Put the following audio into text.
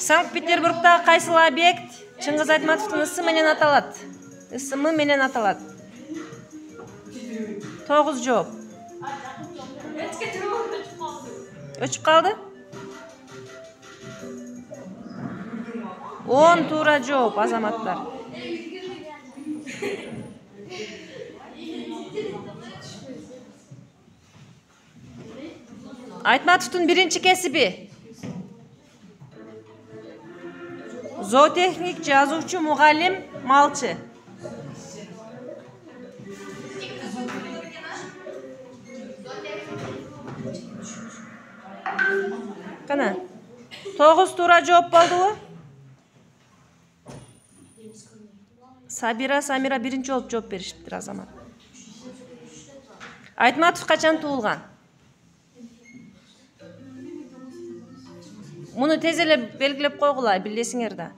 Санкт-Петербургтагы кайсыл объект Чыңгыз Айтматовдун ысымы менен аталат? Ысымы менен аталат. 9 жооп. Өчүп калды? 10 туура жооп, азаматтар. Айтматовдун биринчи кесиби. Zootexnik, жазуучу, мугалим, малчы. Кана? 9 туура жооп болдубу? Сабира, Самира биринчи болуп жооп беришиптир, азамат. Айтматов качан туулган? Муну тез эле белгилеп койгула, билесиңер да.